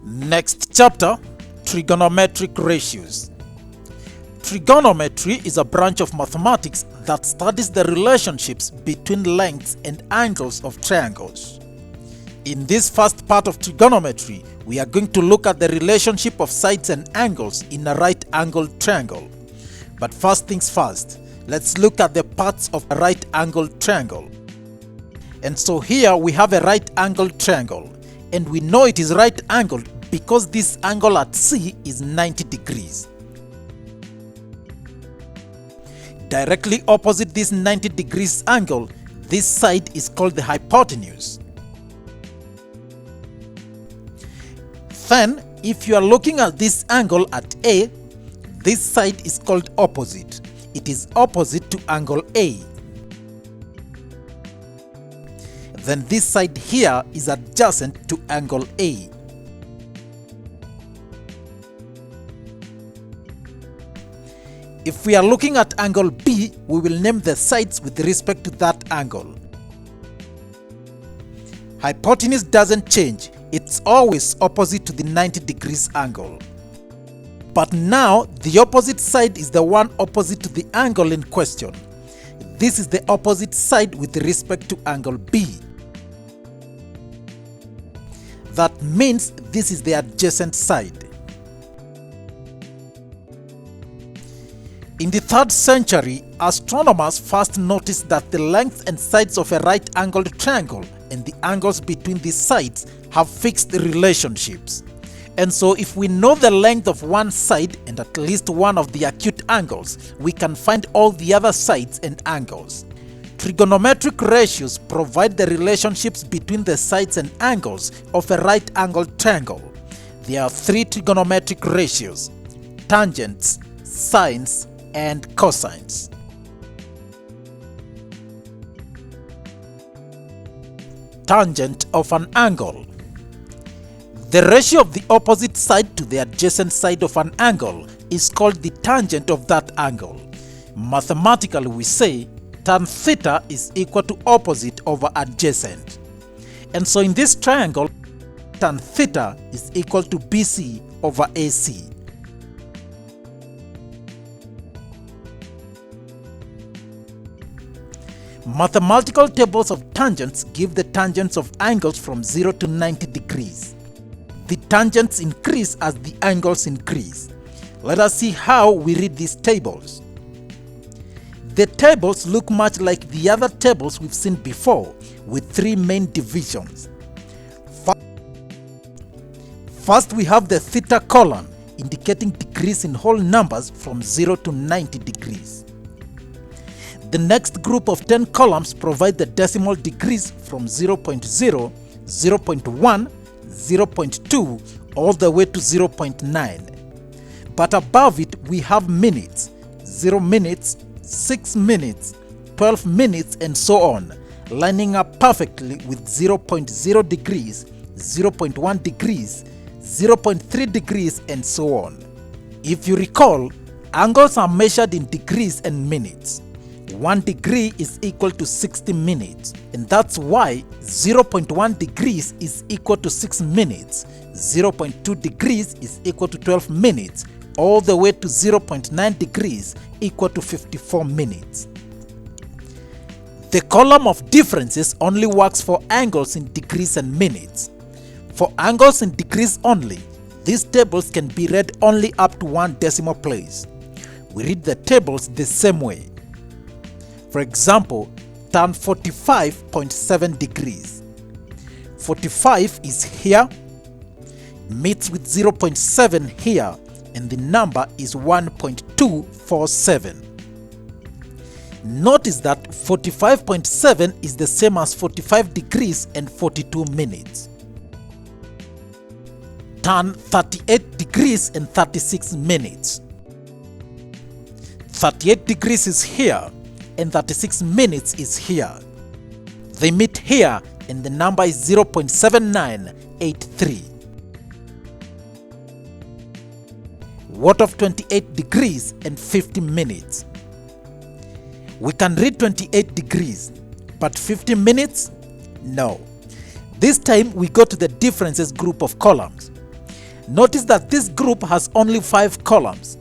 Next chapter, trigonometric ratios. Trigonometry is a branch of mathematics that studies the relationships between lengths and angles of triangles. In this first part of trigonometry, we are going to look at the relationship of sides and angles in a right-angled triangle. But first things first, let's look at the parts of a right-angled triangle. And so here we have a right-angled triangle, and we know it is right-angled because this angle at C is 90 degrees. Directly opposite this 90 degrees angle, this side is called the hypotenuse. Then, if you are looking at this angle at A, this side is called opposite. It is opposite to angle A. Then this side here is adjacent to angle A. If we are looking at angle B, we will name the sides with respect to that angle. Hypotenuse doesn't change, it's always opposite to the 90 degrees angle. But now, the opposite side is the one opposite to the angle in question. This is the opposite side with respect to angle B. That means this is the adjacent side. In the 3rd century, astronomers first noticed that the length and sides of a right-angled triangle and the angles between these sides have fixed relationships. And so if we know the length of one side and at least one of the acute angles, we can find all the other sides and angles. Trigonometric ratios provide the relationships between the sides and angles of a right-angled triangle. There are 3 trigonometric ratios: tangents, sines, and cosines. Tangent of an angle. The ratio of the opposite side to the adjacent side of an angle is called the tangent of that angle. Mathematically, we say tan theta is equal to opposite over adjacent. And so in this triangle, tan theta is equal to BC over AC. Mathematical tables of tangents give the tangents of angles from 0 to 90 degrees. The tangents increase as the angles increase. Let us see how we read these tables. The tables look much like the other tables we've seen before, with 3 main divisions. First, we have the theta column, indicating degrees in whole numbers from 0 to 90 degrees. The next group of 10 columns provide the decimal degrees from 0.0, 0.1, 0.2 all the way to 0.9. But above it we have minutes, 0 minutes, 6 minutes, 12 minutes and so on, lining up perfectly with 0.0 degrees, 0.1 degrees, 0.3 degrees and so on. If you recall, angles are measured in degrees and minutes. 1 degree is equal to 60 minutes, and that's why 0.1 degrees is equal to 6 minutes, 0.2 degrees is equal to 12 minutes, all the way to 0.9 degrees equal to 54 minutes. The column of differences only works for angles in degrees and minutes. For angles in degrees only, these tables can be read only up to 1 decimal place. We read the tables the same way. For example, tan 45.7 degrees. 45 is here, meets with 0.7 here, and the number is 1.247. Notice that 45.7 is the same as 45 degrees and 42 minutes. Tan 38 degrees and 36 minutes. 38 degrees is here, and 36 minutes is here. They meet here and the number is 0.7983. What of 28 degrees and 50 minutes? We can read 28 degrees, but 50 minutes? No. This time we go to the differences group of columns. Notice that this group has only 5 columns.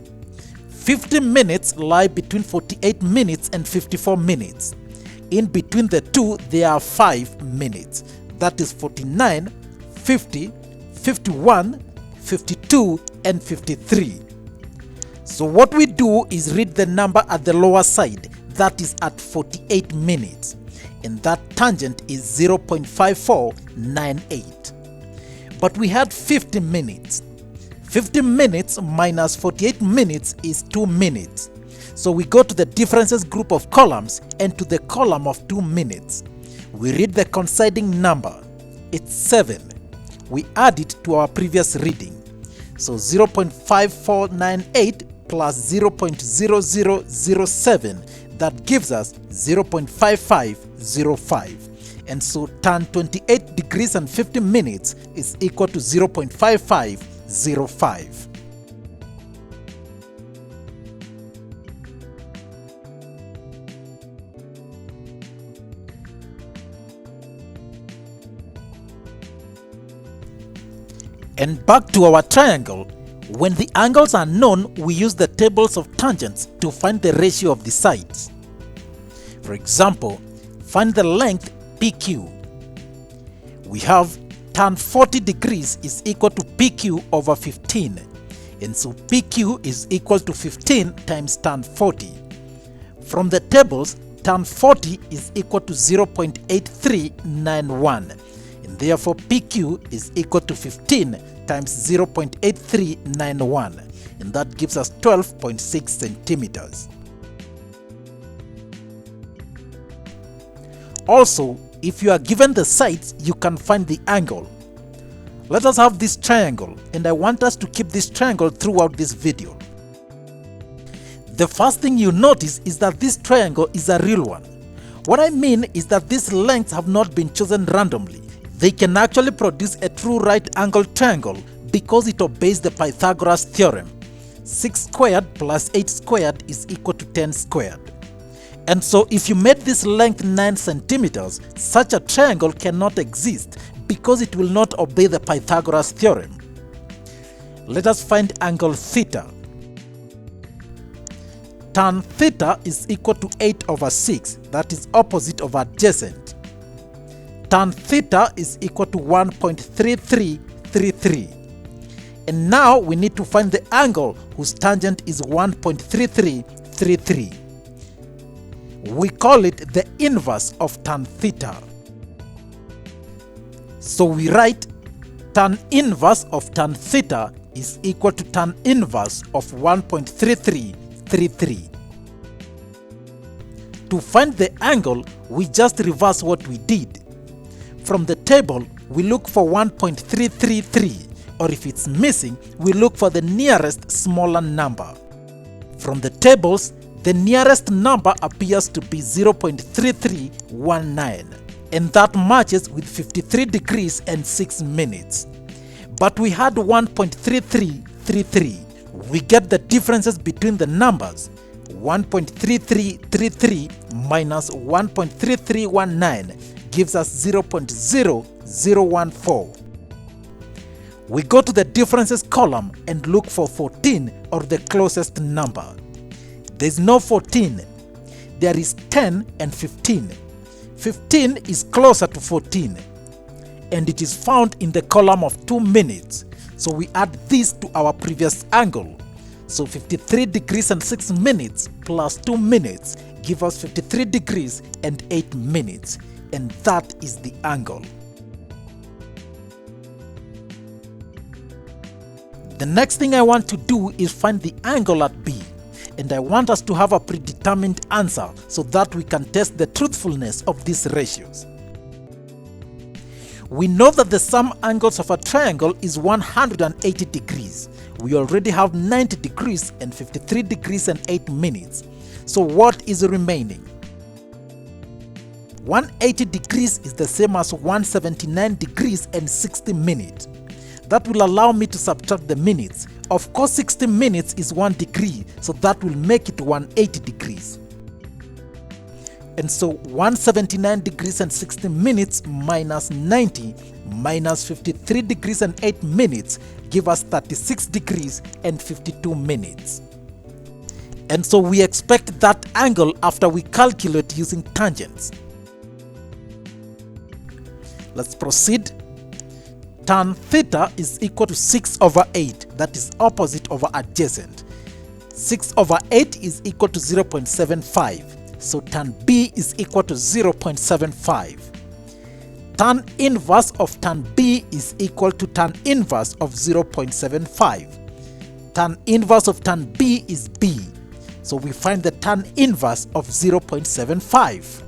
50 minutes lie between 48 minutes and 54 minutes. In between the two, there are 5 minutes. That is 49, 50, 51, 52, and 53. So what we do is read the number at the lower side, that is at 48 minutes. And that tangent is 0.5498. But we had 50 minutes. 50 minutes minus 48 minutes is 2 minutes. So we go to the differences group of columns and to the column of 2 minutes. We read the coinciding number. It's 7. We add it to our previous reading. So 0.5498 plus 0.0007, that gives us 0.5505. And so tan 28 degrees and 50 minutes is equal to 0.5505. And back to our triangle. When the angles are known, we use the tables of tangents to find the ratio of the sides. For example, find the length PQ. We have tan 40 degrees is equal to PQ over 15. And so PQ is equal to 15 times tan 40. From the tables, tan 40 is equal to 0.8391. And therefore PQ is equal to 15 times 0.8391, and that gives us 12.6 centimeters. Also, if you are given the sides, you can find the angle. Let us have this triangle, and I want us to keep this triangle throughout this video. The first thing you notice is that this triangle is a real one. What I mean is that these lengths have not been chosen randomly. They can actually produce a true right-angled triangle because it obeys the Pythagoras theorem. 6 squared plus 8 squared is equal to 10 squared. And so if you made this length 9 centimeters, such a triangle cannot exist because it will not obey the Pythagoras theorem. Let us find angle theta. Tan theta is equal to 8 over 6, that is opposite of adjacent. Tan theta is equal to 1.3333. And now we need to find the angle whose tangent is 1.3333. We call it the inverse of tan theta. So we write tan inverse of tan theta is equal to tan inverse of 1.3333. To find the angle, we just reverse what we did. From the table, we look for 1.333, or if it's missing, we look for the nearest smaller number. From the tables, the nearest number appears to be 0.3319, and that matches with 53 degrees and 6 minutes. But we had 1.3333. We get the differences between the numbers. 1.3333 minus 1.3319 gives us 0.0014. We go to the differences column and look for 14, or the closest number. There's no 14. There is 10 and 15. 15 is closer to 14, and it is found in the column of 2 minutes. So we add this to our previous angle. So 53 degrees and 6 minutes plus 2 minutes give us 53 degrees and 8 minutes. And that is the angle. The next thing I want to do is find the angle at B. And I want us to have a predetermined answer so that we can test the truthfulness of these ratios. We know that the sum angles of a triangle is 180 degrees. We already have 90 degrees and 53 degrees and 8 minutes. So what is remaining? 180 degrees is the same as 179 degrees and 60 minutes. That will allow me to subtract the minutes. Of course, 60 minutes is 1 degree, so that will make it 180 degrees. And so 179 degrees and 60 minutes minus 90 minus 53 degrees and 8 minutes give us 36 degrees and 52 minutes. And so we expect that angle after we calculate using tangents. Let's proceed. Tan theta is equal to 6 over 8, that is opposite over adjacent. 6 over 8 is equal to 0.75, so tan B is equal to 0.75. Tan inverse of tan B is equal to tan inverse of 0.75. Tan inverse of tan B is B, so we find the tan inverse of 0.75.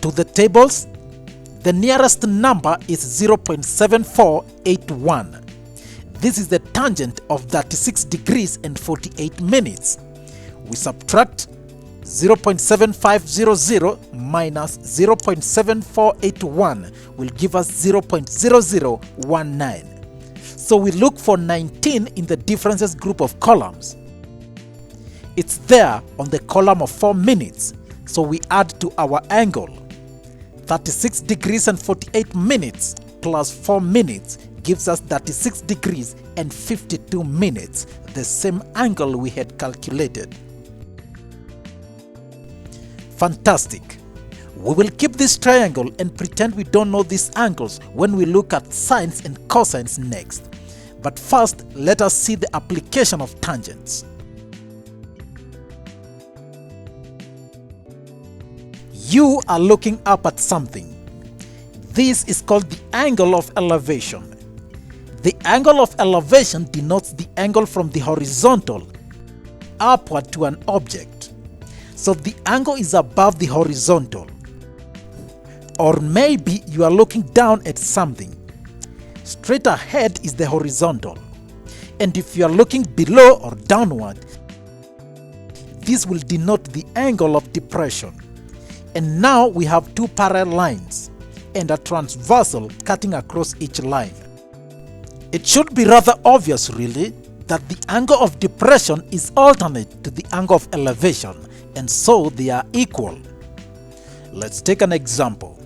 To the tables, the nearest number is 0.7481. This is the tangent of 36 degrees and 48 minutes. We subtract 0.7500 minus 0.7481 will give us 0.0019. So we look for 19 in the differences group of columns. It's there on the column of 4 minutes, so we add to our angle. 36 degrees and 48 minutes plus 4 minutes gives us 36 degrees and 52 minutes, the same angle we had calculated. Fantastic! We will keep this triangle and pretend we don't know these angles when we look at sines and cosines next. But first, let us see the application of tangents. You are looking up at something. This is called the angle of elevation. The angle of elevation denotes the angle from the horizontal upward to an object. So the angle is above the horizontal. Or maybe you are looking down at something. Straight ahead is the horizontal. And if you are looking below or downward, this will denote the angle of depression. And now we have two parallel lines and a transversal cutting across each line. It should be rather obvious really that the angle of depression is alternate to the angle of elevation, and so they are equal. Let's take an example.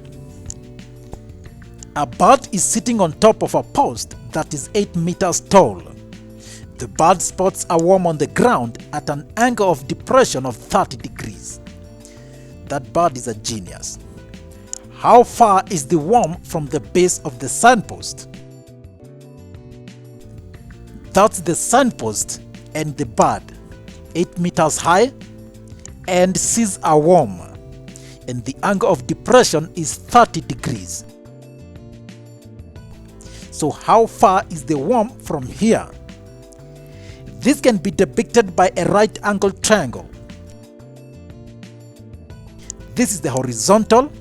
A bird is sitting on top of a post that is 8 meters tall. The bird spots a worm on the ground at an angle of depression of 30 degrees. That bird is a genius. How far is the worm from the base of the signpost? That's the signpost and the bird, 8 meters high, and sees a worm, and the angle of depression is 30 degrees. So how far is the worm from here? This can be depicted by a right angled triangle. This is the horizontal,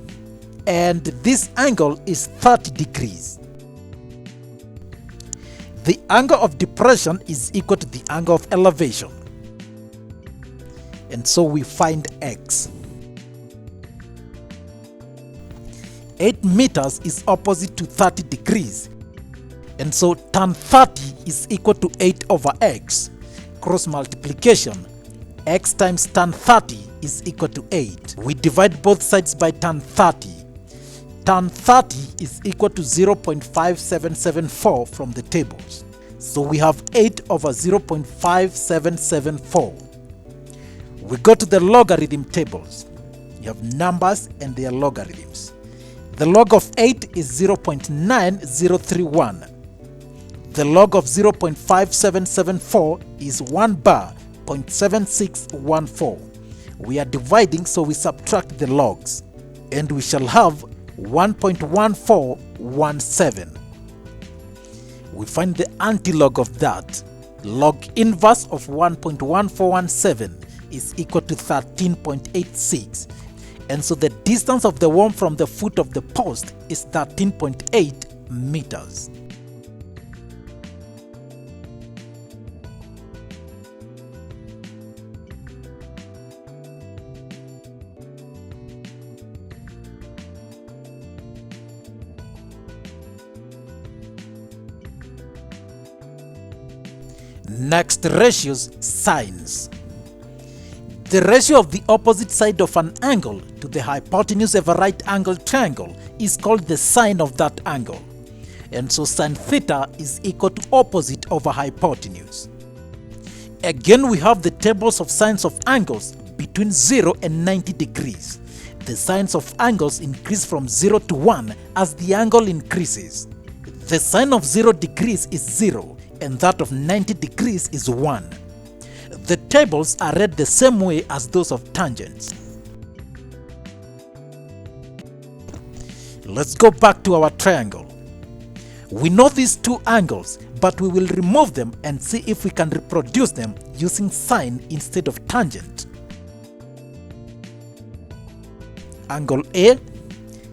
and this angle is 30 degrees. The angle of depression is equal to the angle of elevation. And so we find x. 8 meters is opposite to 30 degrees. And so tan 30 is equal to 8 over x. Cross multiplication, x times tan 30 is equal to 8. We divide both sides by tan 30. Tan 30 is equal to 0.5774 from the tables. So we have 8 over 0.5774. We go to the logarithm tables. You have numbers and their logarithms. The log of 8 is 0.9031. The log of 0.5774 is 1 bar, 0.7614. We are dividing, so we subtract the logs, and we shall have 1.1417. We find the antilog of that. Log inverse of 1.1417 is equal to 13.86. And so the distance of the worm from the foot of the post is 13.8 meters. Next, ratios, sines. The ratio of the opposite side of an angle to the hypotenuse of a right angled triangle is called the sine of that angle. And so sine theta is equal to opposite over hypotenuse. Again, we have the tables of sines of angles between 0 and 90 degrees. The sines of angles increase from 0 to 1 as the angle increases. The sine of 0 degrees is 0 and that of 90 degrees is 1. The tables are read the same way as those of tangents. Let's go back to our triangle. We know these two angles, but we will remove them and see if we can reproduce them using sine instead of tangent. Angle A,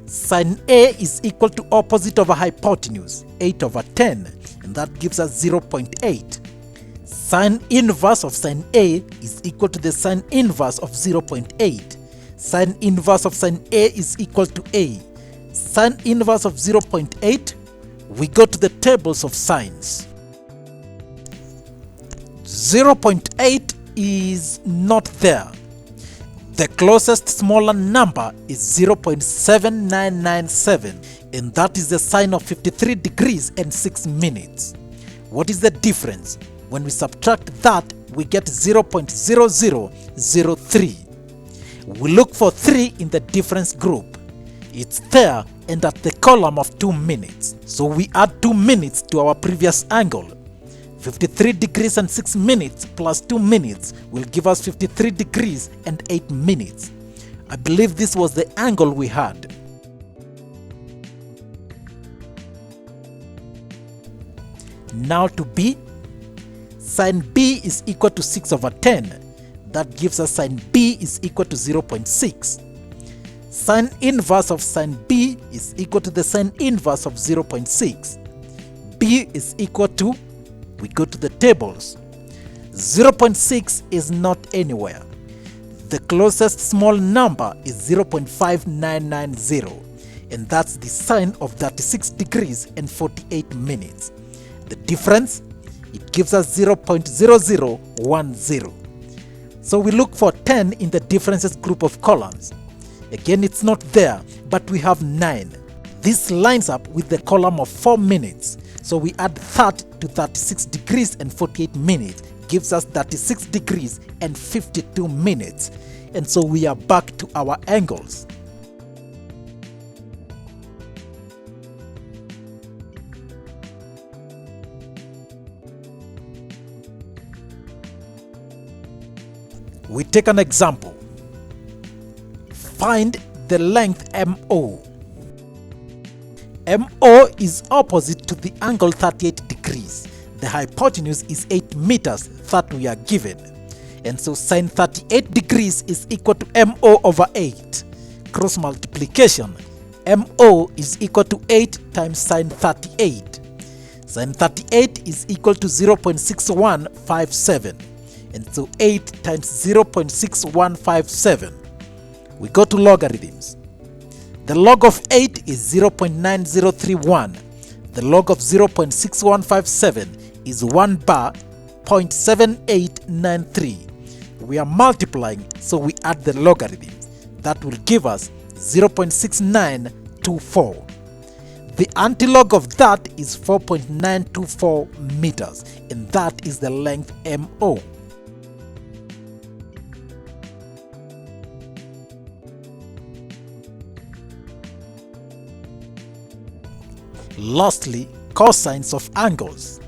sine A is equal to opposite over hypotenuse, 8 over 10, and that gives us 0.8. Sine inverse of sine A is equal to the sine inverse of 0.8. Sine inverse of sine A is equal to A. Sine inverse of 0.8, we go to the tables of sines. 0.8 is not there. The closest smaller number is 0.7997, and that is the sine of 53 degrees and 6 minutes. What is the difference? When we subtract that, we get 0.0003. We look for 3 in the difference group. It's there and at the column of 2 minutes. So we add 2 minutes to our previous angle. 53 degrees and 6 minutes plus 2 minutes will give us 53 degrees and 8 minutes. I believe this was the angle we had. Now to B. Sine B is equal to 6 over 10. That gives us sine B is equal to 0.6. Sine inverse of sine B is equal to the sine inverse of 0.6. B is equal to, we go to the tables. 0.6 is not anywhere. The closest small number is 0.5990, and that's the sine of 36 degrees and 48 minutes. The difference, it gives us 0.0010. So we look for 10 in the differences group of columns. Again, it's not there, but we have 9. This lines up with the column of 4 minutes. So we add that to 36 degrees and 48 minutes, gives us 36 degrees and 52 minutes. And so we are back to our angles. We take an example. Find the length MO. MO is opposite to the angle 38 degrees. The hypotenuse is 8 meters that we are given. And so sine 38 degrees is equal to MO over 8. Cross multiplication. MO is equal to 8 times sine 38. Sine 38 is equal to 0.6157. And so 8 times 0.6157. We go to logarithms. The log of 8 is 0.9031. The log of 0.6157 is 1 bar 0.7893. We are multiplying, so we add the logarithms. That will give us 0.6924. The antilog of that is 4.924 meters, and that is the length MO. Lastly, cosines of angles.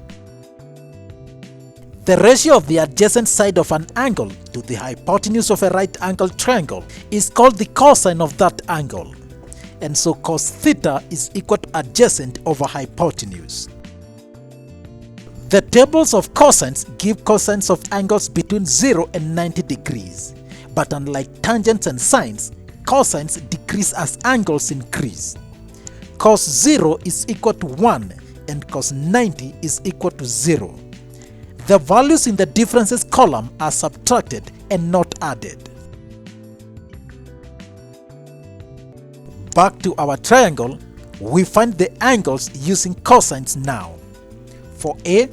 The ratio of the adjacent side of an angle to the hypotenuse of a right-angled triangle is called the cosine of that angle. And so cos theta is equal to adjacent over hypotenuse. The tables of cosines give cosines of angles between 0 and 90 degrees. But unlike tangents and sines, cosines decrease as angles increase. Cos 0 is equal to 1 and cos 90 is equal to 0. The values in the differences column are subtracted and not added. Back to our triangle, we find the angles using cosines now. For A,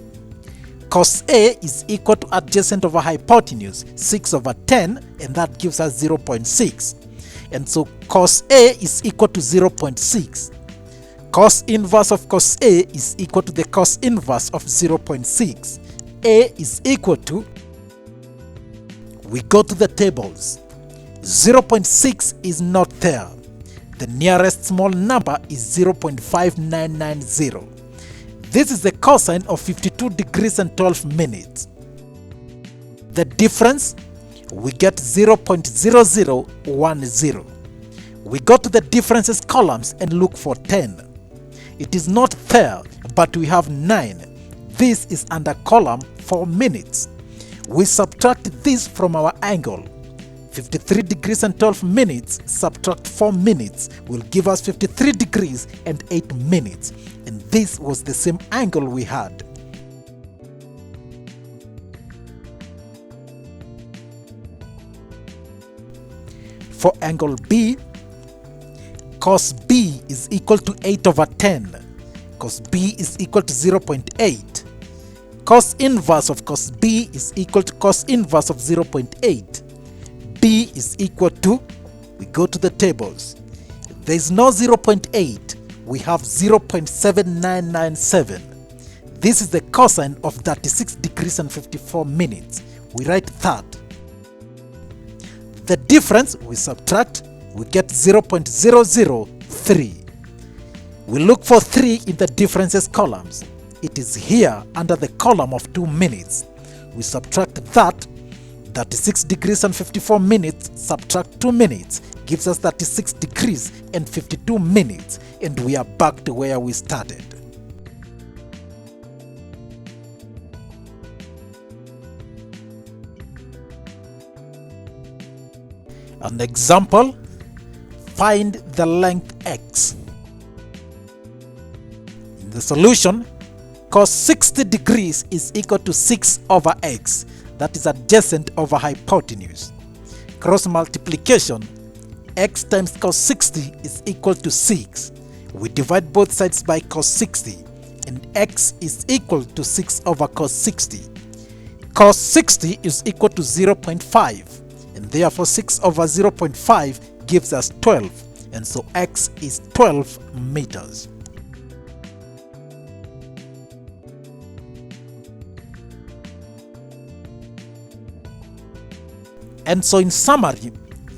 Cos A is equal to adjacent over hypotenuse, 6 over 10, and that gives us 0.6. And so cos A is equal to 0.6. Cos inverse of cos A is equal to the cos inverse of 0.6. A is equal to, we go to the tables. 0.6 is not there. The nearest small number is 0.5990. This is the cosine of 52 degrees and 12 minutes. The difference, we get 0.0010. We go to the differences columns and look for 10. It is not there, but we have 9. This is under column 4 minutes. We subtract this from our angle. 53 degrees and 12 minutes subtract 4 minutes will give us 53 degrees and 8 minutes. And this was the same angle we had. For angle B, cos B is equal to 8 over 10. Cos B is equal to 0.8. Cos inverse of cos B is equal to cos inverse of 0.8. B is equal to, we go to the tables. There is no 0.8, we have 0.7997. This is the cosine of 36 degrees and 54 minutes. We write that. The difference we subtract, we get 0.003. We look for 3 in the differences columns. It is here under the column of 2 minutes. We subtract that. 36 degrees and 54 minutes subtract 2 minutes gives us 36 degrees and 52 minutes, and we are back to where we started. An example, find the length x. In the solution, cos 60 degrees is equal to 6 over x. That is adjacent over hypotenuse. Cross multiplication, x times cos 60 is equal to 6. We divide both sides by cos 60, and x is equal to 6 over cos 60. Cos 60 is equal to 0.5, and therefore 6 over 0.5 gives us 12, and so x is 12 meters. And so in summary,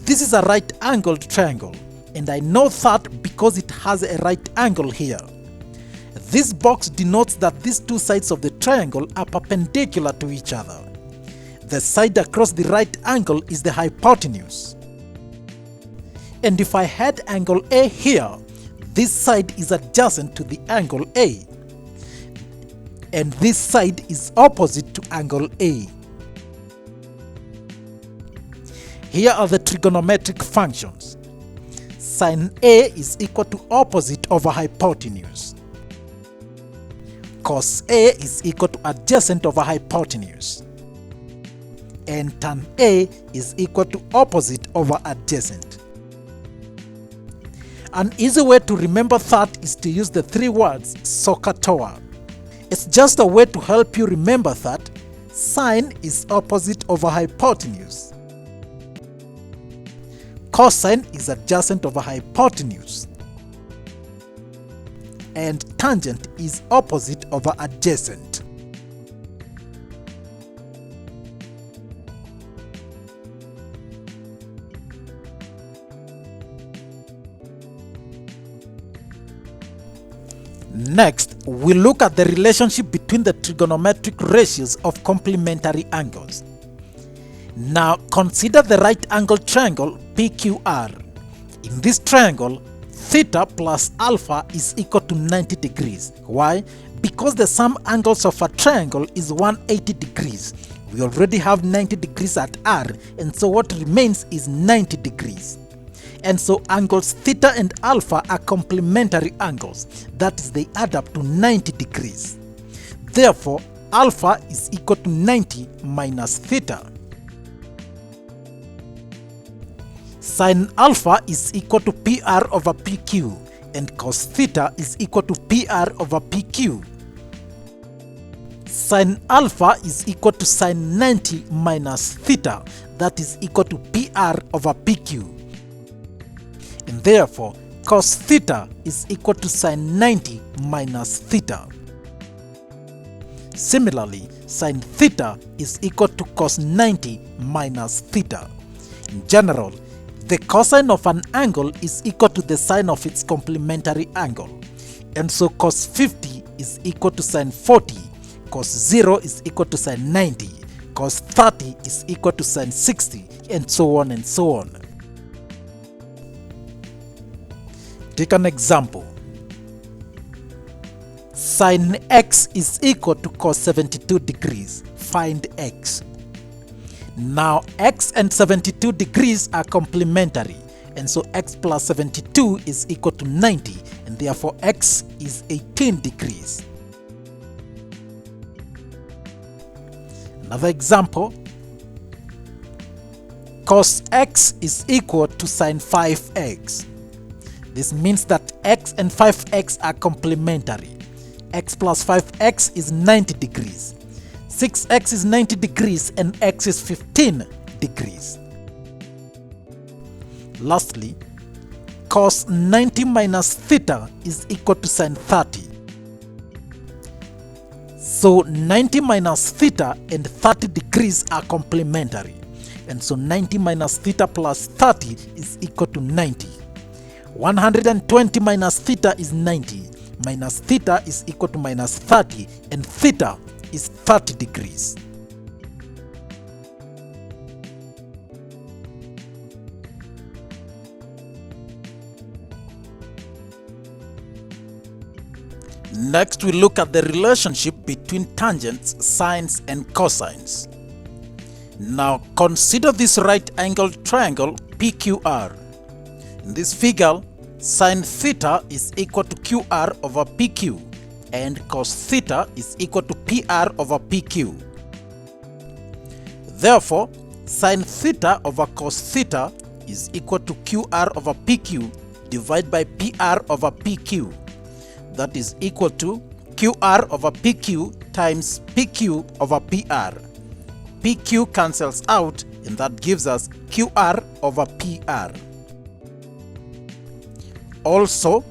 this is a right-angled triangle, and I know that because it has a right angle here. This box denotes that these two sides of the triangle are perpendicular to each other. The side across the right angle is the hypotenuse. And if I had angle A here, this side is adjacent to the angle A, and this side is opposite to angle A. Here are the trigonometric functions. Sin A is equal to opposite over hypotenuse. Cos A is equal to adjacent over hypotenuse. And tan A is equal to opposite over adjacent. An easy way to remember that is to use the 3 words SOHCAHTOA. It's just a way to help you remember that sine is opposite over hypotenuse. Cosine is adjacent over hypotenuse, and tangent is opposite over adjacent. Next, we look at the relationship between the trigonometric ratios of complementary angles. Now consider the right angle triangle PQR. In this triangle, theta plus alpha is equal to 90 degrees. Why? Because the sum angles of a triangle is 180 degrees. We already have 90 degrees at R, and so what remains is 90 degrees. And so angles theta and alpha are complementary angles. That is, they add up to 90 degrees. Therefore, alpha is equal to 90 minus theta. Sin alpha is equal to PR over PQ, and cos theta is equal to PR over PQ. Sine alpha is equal to sine 90 minus theta, that is equal to PR over PQ. And therefore, cos theta is equal to sine 90 minus theta. Similarly, sine theta is equal to cos 90 minus theta. In general, the cosine of an angle is equal to the sine of its complementary angle. And so cos 50 is equal to sine 40, cos 0 is equal to sine 90, cos 30 is equal to sine 60, and so on and so on. Take an example. Sine x is equal to cos 72 degrees. Find x. Now x and 72 degrees are complementary, and so x plus 72 is equal to 90, and therefore x is 18 degrees. Another example. Cos x is equal to sine 5x. This means that x and 5x are complementary. X plus 5x is 90 degrees. 6x is 90 degrees and x is 15 degrees. Lastly, cos 90 minus theta is equal to sine 30. So 90 minus theta and 30 degrees are complementary. And so 90 minus theta plus 30 is equal to 90. 120 minus theta is 90. Minus theta is equal to minus 30, and theta is 30 degrees. Next, we look at the relationship between tangents, sines, and cosines. Now, consider this right-angled triangle PQR. In this figure, sine theta is equal to QR over PQ, and cos theta is equal to PR over PQ. Therefore, sine theta over cos theta is equal to QR over PQ divided by PR over PQ. That is equal to QR over PQ times PQ over PR. PQ cancels out, and that gives us QR over PR. Also,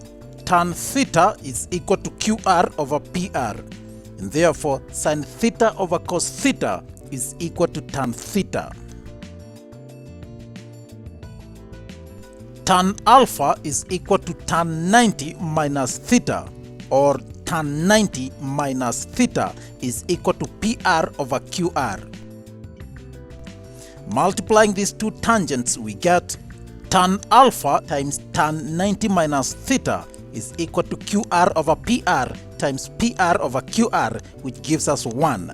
tan theta is equal to QR over PR, and therefore sin theta over cos theta is equal to tan theta. Tan alpha is equal to tan 90 minus theta, or tan 90 minus theta is equal to PR over QR. Multiplying these two tangents, we get tan alpha times tan 90 minus theta is equal to QR over PR times PR over QR, which gives us 1.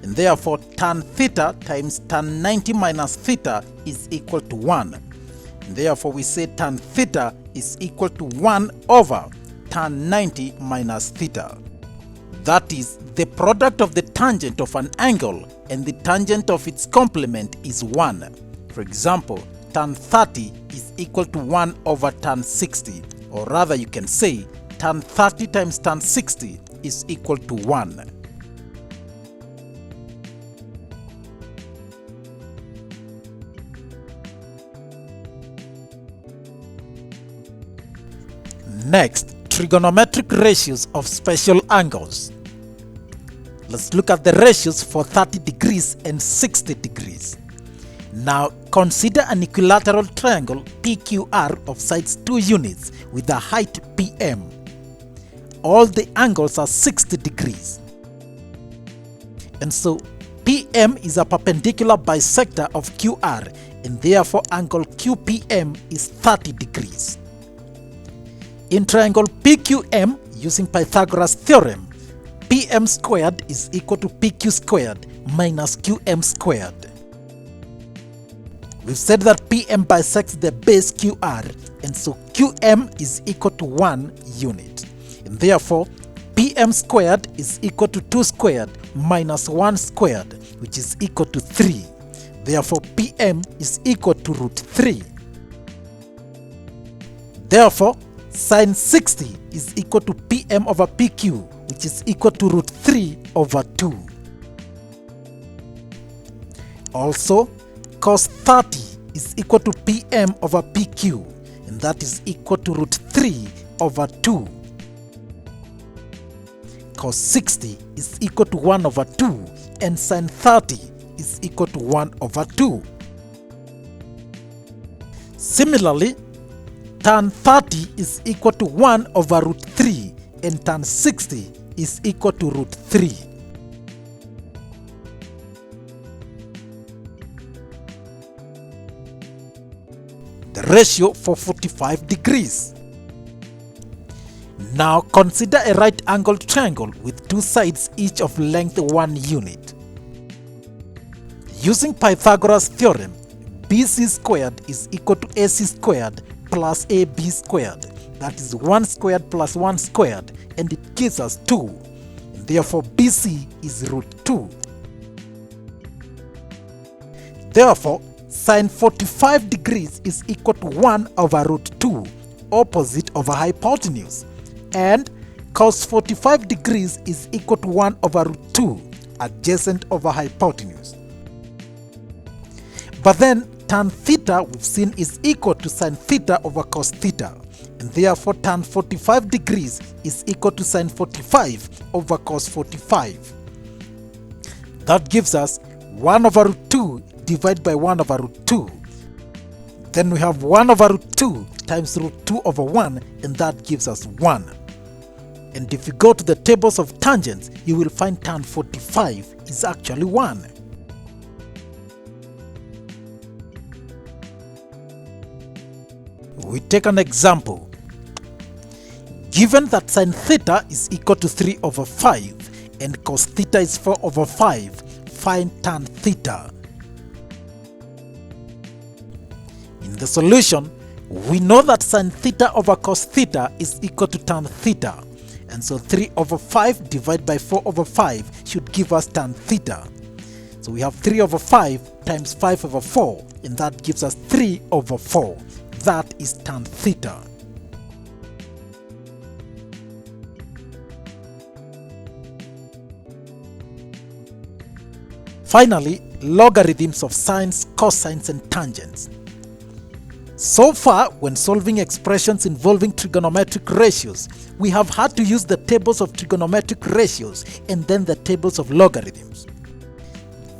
And therefore tan theta times tan 90 minus theta is equal to 1. And therefore we say tan theta is equal to 1 over tan 90 minus theta. That is, the product of the tangent of an angle and the tangent of its complement is 1. For example, tan 30 is equal to 1 over tan 60, or rather you can say tan 30 times tan 60 is equal to 1. Next, trigonometric ratios of special angles. Let's look at the ratios for 30 degrees and 60 degrees. Now consider an equilateral triangle PQR of sides 2 units with a height PM. All the angles are 60 degrees. And so PM is a perpendicular bisector of QR, and therefore angle QPM is 30 degrees. In triangle PQM, using Pythagoras theorem, PM squared is equal to PQ squared minus QM squared. We've said that PM bisects the base QR, and so QM is equal to 1 unit. And therefore, PM squared is equal to 2 squared minus 1 squared, which is equal to 3. Therefore, PM is equal to root 3. Therefore, sin 60 is equal to PM over PQ, which is equal to root 3 over 2. Also, cos 30 is equal to PM over PQ, and that is equal to root 3 over 2. Cos 60 is equal to 1 over 2, and sin 30 is equal to 1 over 2. Similarly, tan 30 is equal to 1 over root 3, and tan 60 is equal to root 3. The ratio for 45 degrees. Now consider a right-angled triangle with two sides each of length 1 unit. Using Pythagoras theorem, BC squared is equal to AC squared plus AB squared. That is 1 squared plus 1 squared, and it gives us 2. And therefore BC is root 2. Therefore, sin 45 degrees is equal to 1 over root 2, opposite over hypotenuse. And cos 45 degrees is equal to 1 over root 2, adjacent over hypotenuse. But then tan theta we've seen is equal to sin theta over cos theta, and therefore tan 45 degrees is equal to sin 45 over cos 45. That gives us 1 over root 2 divided by 1 over root 2. Then we have 1 over root 2 times root 2 over 1, and that gives us 1. And if you go to the tables of tangents, you will find tan 45 is actually 1. We take an example. Given that sin theta is equal to 3 over 5 and cos theta is 4 over 5, find tan theta. In the solution, we know that sin theta over cos theta is equal to tan theta, and so 3 over 5 divided by 4 over 5 should give us tan theta. So we have 3 over 5 times 5 over 4, and that gives us 3 over 4. That is tan theta. Finally, logarithms of sines, cosines, and tangents. So far, when solving expressions involving trigonometric ratios, we have had to use the tables of trigonometric ratios and then the tables of logarithms.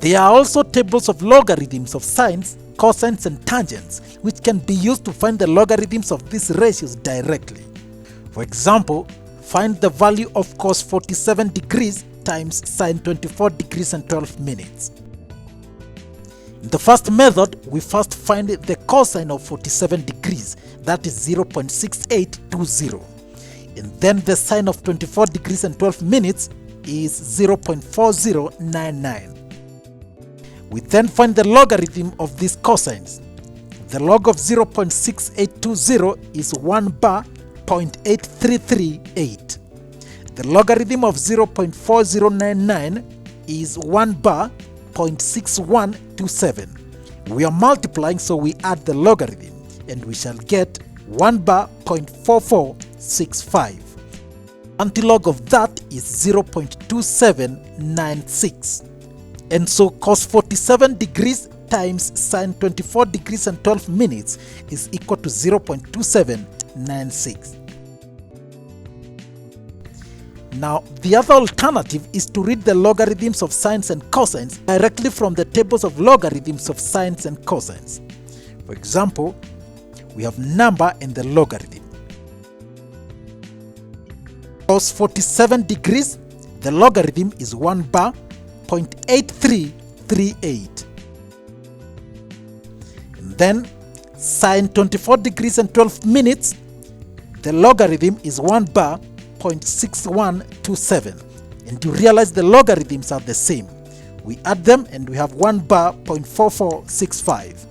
There are also tables of logarithms of sines, cosines, and tangents, which can be used to find the logarithms of these ratios directly. For example, find the value of cos 47 degrees times sin 24 degrees and 12 minutes. In the first method, we first find the cosine of 47 degrees, that is 0.6820. And then the sine of 24 degrees and 12 minutes is 0.4099. We then find the logarithm of these cosines. The log of 0.6820 is 1 bar 0.8338. The logarithm of 0.4099 is 1 bar 0.6127. We are multiplying, so we add the logarithm, and we shall get 1 bar 0.4465. Antilog of that is 0.2796. And so cos 47 degrees times sin 24 degrees and 12 minutes is equal to 0.2796. Now, the other alternative is to read the logarithms of sines and cosines directly from the tables of logarithms of sines and cosines. For example, we have number and the logarithm. Cos 47 degrees, the logarithm is 1 bar 0.8338. And then sin 24 degrees and 12 minutes, the logarithm is 1 bar 0.6127, and you realize the logarithms are the same. We add them and we have 1 bar 0.4465.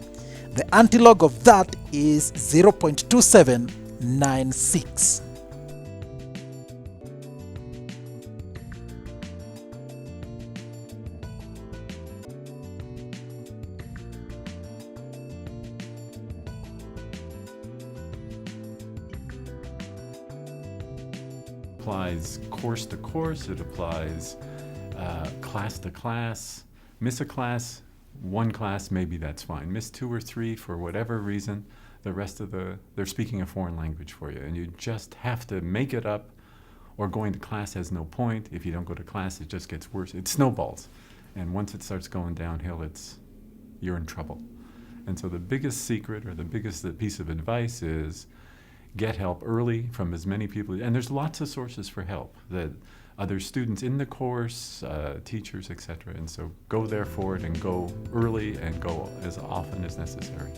The antilog of that is 0.2796. applies course to course, it applies class to class. Miss a class, one class, maybe that's fine. Miss 2 or 3 for whatever reason, the rest of they're speaking a foreign language for you, and you just have to make it up, or going to class has no point. If you don't go to class, it just gets worse. It snowballs, and once it starts going downhill, you're in trouble. And so the biggest secret, or the biggest piece of advice, is get help early from as many people. And there's lots of sources for help, that other students in the course, teachers, etc. And so go there for it, and go early, and go as often as necessary.